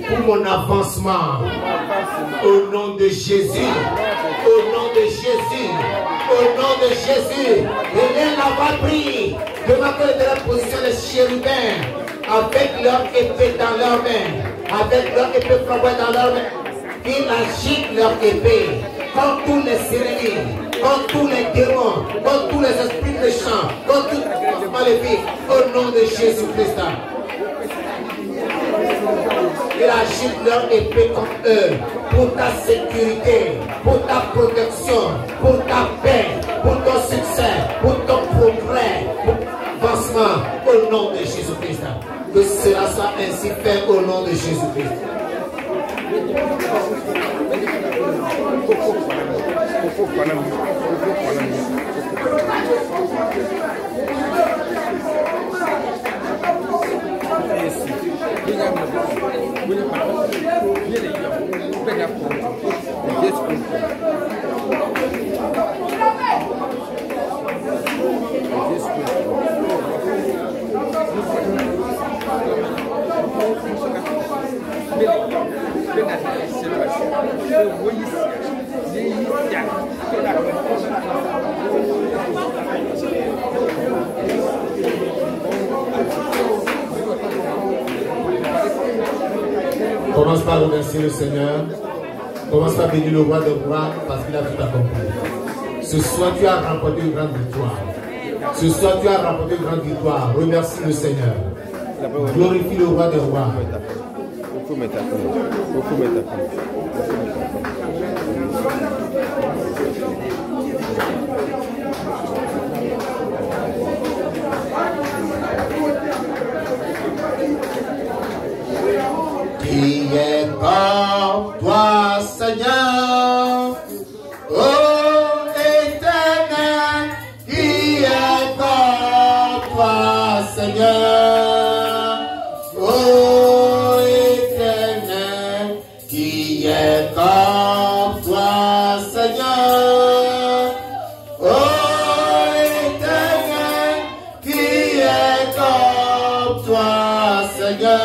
pour mon avancement. Au nom de Jésus, au nom de Jésus, au nom de Jésus. Hélène a pris de ma part de la position des chérubins avec leur épée dans leurs mains, avec leur épée flamboyante dans leurs mains. Ils agitent leur épée contre tous les ennemis, contre tous les démons, contre tous les esprits méchants, contre toutes les forces maléfiques, au nom de Jésus-Christ. Ils agitent leur épée contre eux, pour ta sécurité, pour ta protection, pour ta paix, pour ton succès, pour ton progrès, pour ton avancement, au nom de Jésus-Christ. Que cela soit ainsi fait au nom de Jésus-Christ. Commence par remercier le Seigneur. Commence par bénir le roi des rois parce qu'il a tout accompli. Ce soir, tu as remporté une grande victoire. Ce soir, tu as remporté une grande victoire. Remercie le Seigneur. Glorifie le roi des rois. Qui est comme toi, Seigneur, ô éternel, qui est comme toi, Seigneur, ô éternel, qui est comme toi, Seigneur, ô éternel, qui est comme toi, Seigneur.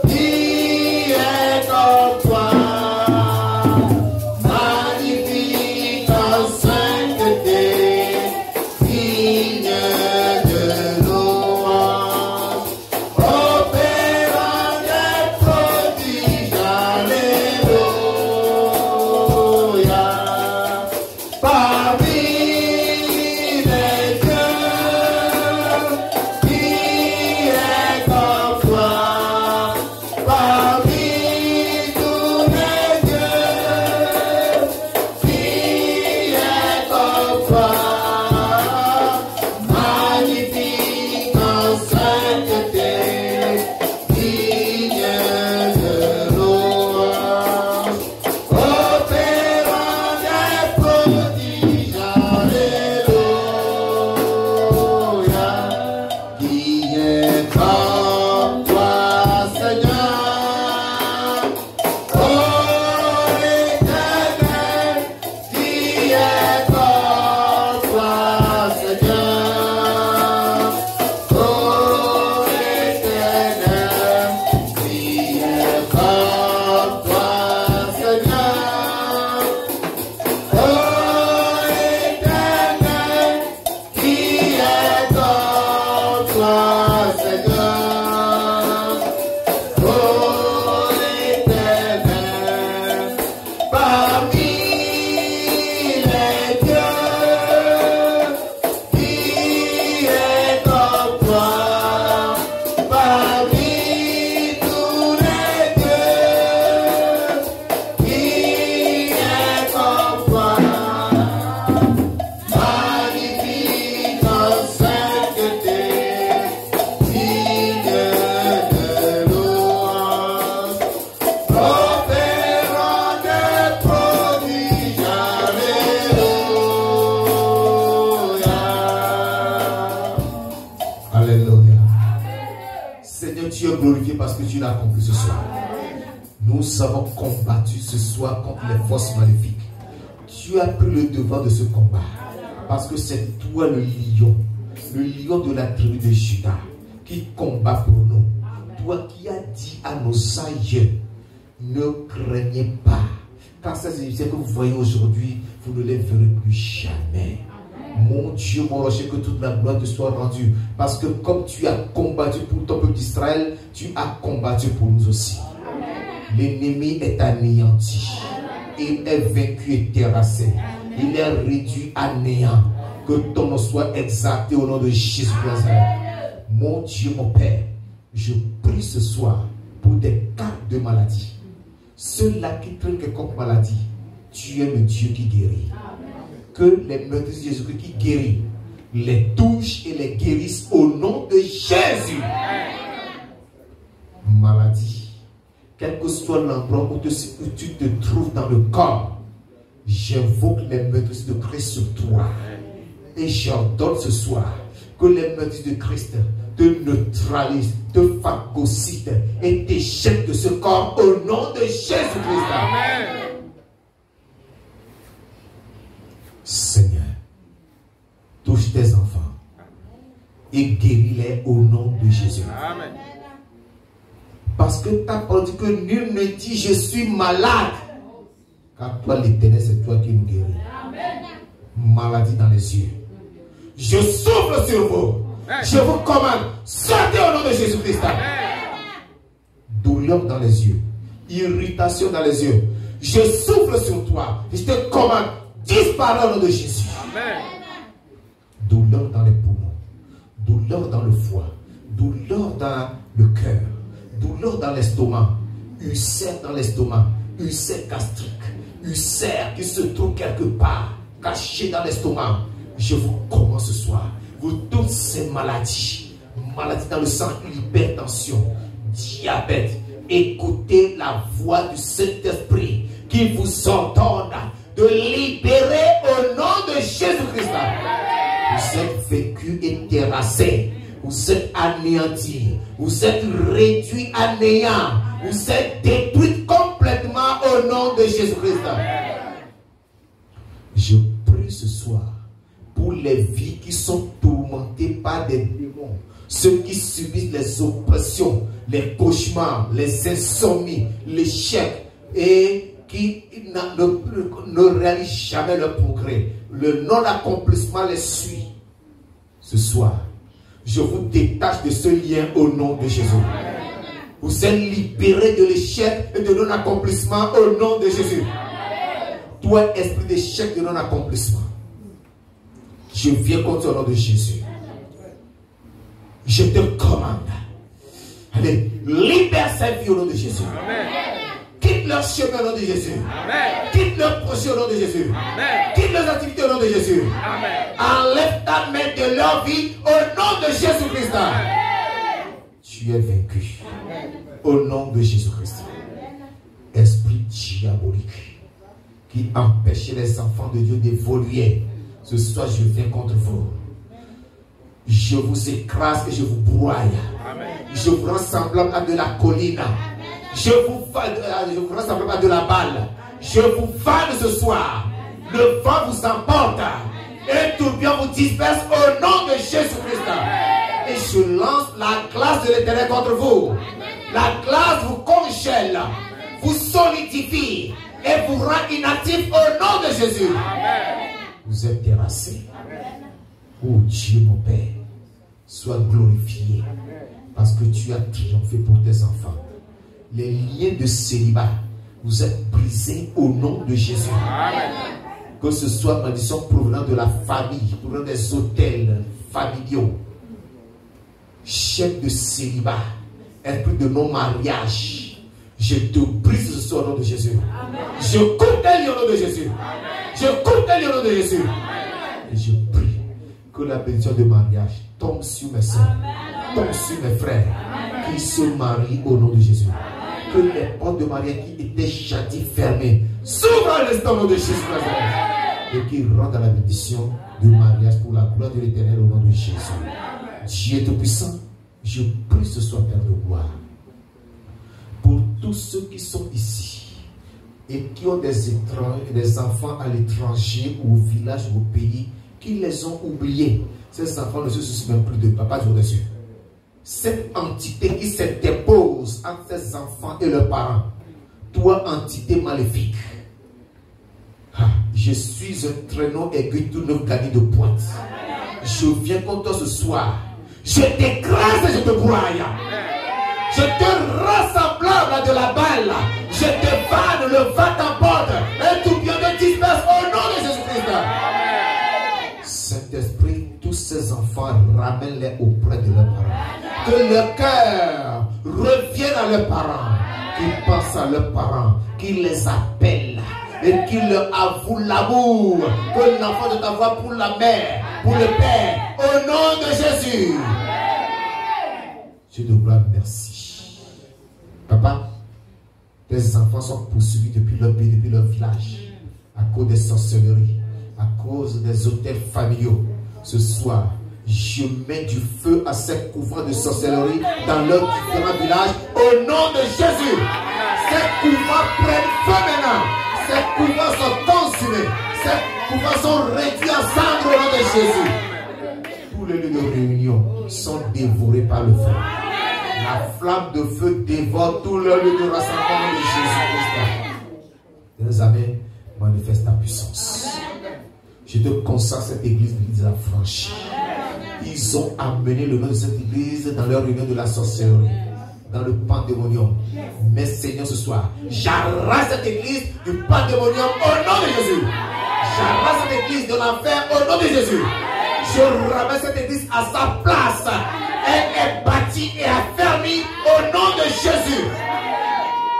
Qui Seigneur, tu es glorifié parce que tu l'as accompli ce soir. Nous avons combattu ce soir contre les forces maléfiques. Tu as pris le devant de ce combat. Parce que c'est toi le lion de la tribu de Juda, qui combat pour nous. Toi qui as dit à nos aïeux, ne craignez pas. Car ces Égyptiens que vous voyez aujourd'hui, vous ne les verrez plus jamais. Mon Dieu, mon rocher, que toute la gloire te soit rendue. Parce que comme tu as combattu pour ton peuple d'Israël, tu as combattu pour nous aussi. L'ennemi est anéanti. Il est vaincu et terrassé. Il est réduit à néant. Que ton nom soit exalté au nom de Jésus-Christ. Mon Dieu, mon Père, je prie ce soir pour des cas de maladie. Ceux-là qui traînent quelconque maladie, tu es le Dieu qui guérit. Que les meurtriers de Jésus-Christ qui guérit les touchent et les guérissent au nom de Jésus. Maladie, quel que soit l'endroit où tu te trouves dans le corps, j'invoque les meurtriers de Christ sur toi. Et j'ordonne ce soir que les meurtriers de Christ te neutralisent, te phagocytent et t'échappent de ce corps au nom de Jésus-Christ. Amen. Seigneur, touche tes enfants et guéris-les au nom de Jésus. Amen. Parce que ta parole dit que nul ne dit je suis malade. Car toi l'Éternel, c'est toi qui nous guéris. Amen. Maladie dans les yeux. Je souffle sur vous. Je vous commande, sortez au nom de Jésus-Christ. Douleur dans les yeux, irritation dans les yeux. Je souffle sur toi. Je te commande, disparais au nom de Jésus. Amen. Douleur dans les poumons, douleur dans le foie, douleur dans le cœur, douleur dans l'estomac, ulcère dans l'estomac, ulcère gastrique, ulcère qui se trouve quelque part, caché dans l'estomac. Je vous commande ce soir. Vous toutes ces maladies, maladies dans le sang, hypertension, diabète, écoutez la voix du Saint-Esprit qui vous ordonne de libérer au nom de Jésus-Christ. Vous êtes vécu et terrassé, vous êtes anéantis, vous êtes réduits à néant, vous êtes détruits complètement au nom de Jésus-Christ. Je prie ce soir pour les vies qui sont tourmentées par des démons, ceux qui subissent les oppressions, les cauchemars, les insomnies, l'échec et qui ne réalisent jamais leur progrès. Le non-accomplissement les suit. Ce soir, je vous détache de ce lien au nom de Jésus. Vous êtes libérés de l'échec et de non-accomplissement au nom de Jésus. Toi, esprit d'échec et de non-accomplissement, je viens contre le nom de Jésus. Je te commande. Allez, libère cette vie au nom de Jésus. Amen. Quitte leur chemin au nom de Jésus. Amen. Quitte leur projet au nom de Jésus. Amen. Quitte leurs activités au nom de Jésus. Amen. Enlève ta main de leur vie au nom de Jésus-Christ. Tu es vaincu. Amen. Au nom de Jésus-Christ. Esprit diabolique qui empêchait les enfants de Dieu d'évoluer. Ce soir, je viens contre vous. Je vous écrase et je vous broie. Amen. Je vous rends semblable à de la colline. Amen. Je vous rends semblable à de la balle. Je vous vane ce soir. Le vent vous emporte. Et tout bien vous disperse au nom de Jésus-Christ. Et je lance la glace de l'Éternel contre vous. La glace vous congèle, vous solidifie et vous rend inactif au nom de Jésus. Amen. Vous êtes terrassés. Oh Dieu mon Père, sois glorifié parce que tu as triomphé pour tes enfants. Les liens de célibat, vous êtes brisés au nom de Jésus. Amen. Que ce soit malédiction provenant de la famille, provenant des hôtels familiaux, chef de célibat, esprit de non-mariage, je te brise ce soir au nom de Jésus. Amen. Je coupe tes liens au nom de Jésus. Amen. Je coupe tes liens au nom de Jésus. Amen. Et je prie que la bénédiction de mariage tombe sur mes soeurs, tombe sur mes frères qui se marient au nom de Jésus. Que les portes de mariage qui étaient jadis fermées s'ouvrent à l'instant au nom de Jésus et qui rentrent dans la bénédiction du mariage pour la gloire de l'Éternel au nom de Jésus. Dieu Tout-Puissant, Je prie ce soir, Père de gloire, pour tous ceux qui sont ici et qui ont des enfants à l'étranger ou au village ou au pays, qui les ont oubliés. Ces enfants ne se soucient même plus de papa du dessus. Cette entité qui se dépose entre ces enfants et leurs parents, toi, entité maléfique, je suis un traîneau aigu tout neuf gagné de pointe. Je viens contre toi ce soir. Je t'écrase et je te broie. Je te rends semblable à de la balle. Je te vanne, le va-t'en-porte. Et tout bien te disperse au nom de Jésus-Christ. Saint-Esprit, tous ces enfants, ramène-les auprès de leurs parents. Que leur cœur revienne à leurs parents. Qu'ils pensent à leurs parents. Qu'ils les appellent. Et qu'il leur avoue l'amour que l'enfant doit avoir pour la mère, pour le père, au nom de Jésus. Dieu de gloire, merci. Papa, tes enfants sont poursuivis depuis leur pays, depuis leur village, à cause des sorcelleries, à cause des hôtels familiaux. Ce soir, je mets du feu à ces couvents de sorcellerie dans leurs différents villages, au nom de Jésus. Ces couvents prennent feu maintenant. Ces couvents sont consumés. Ces couvents sont réduits en cendres au nom de Jésus. Tous les lieux de réunion sont dévorés par le feu. La flamme de feu dévore tous les lieux de rassemblement de Jésus-Christ. Amen, manifeste ta puissance. Je te consacre cette église, l'église affranchie. Ils ont amené le nom de cette église dans leur réunion de la sorcellerie, dans le pandémonium. Mais Seigneur, ce soir, j'arrache cette église du pandémonium au nom de Jésus. J'arrache cette église de l'enfer au nom de Jésus. Je ramène cette église à sa place. Elle est bâtie et affermie au nom de Jésus.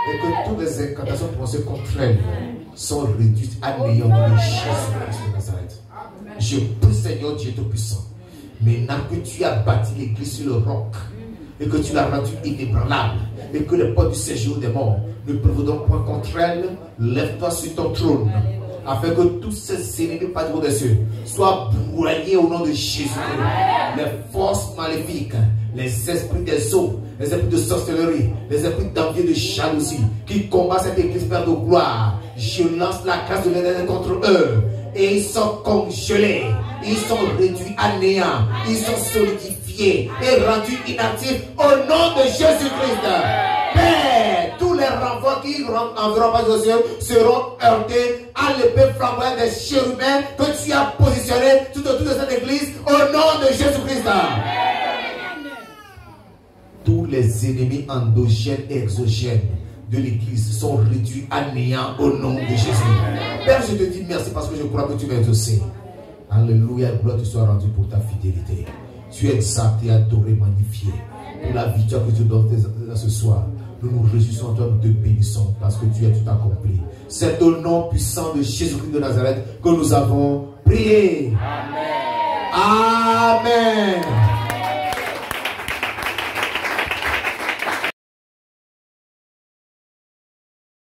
Et que toutes les incantations prononcées contre elle sont réduites à néant de Jésus-Christ de Nazareth. Je prie, Seigneur Dieu Tout-Puissant, maintenant que tu as bâti l'église sur le roc, et que tu l'as rendue inébranlable, et que les portes du séjour des morts ne prévaudront point contre elle, lève-toi sur ton trône, afin que tous ces ennemis pas des cieux soient broyés au nom de Jésus. Les forces maléfiques, les esprits des eaux, les esprits de sorcellerie, les esprits d'envie et de jalousie qui combattent cette église, Père de gloire, je lance la grâce de l'éternel contre eux. Et ils sont congelés, ils sont réduits à néant, ils sont solidifiés et rendus inactifs au nom de Jésus-Christ. Père, tous les renvois qui rentrent environ par Josué seront heurtés à l'épée flamboyante des chérubins que tu as positionné tout autour de cette église au nom de Jésus-Christ. Tous les ennemis endogènes et exogènes de l'église sont réduits à néant au nom de Jésus. Père, je te dis merci parce que je crois que tu m'as exaucé. Alléluia, gloire te soit rendue pour ta fidélité. Tu es exalté, adoré, magnifié pour la victoire que tu donnes ce soir. Nous nous réjouissons en toi, nous te bénissons parce que tu as tout accompli. C'est au nom puissant de Jésus-Christ de Nazareth que nous avons prié. Amen. Amen.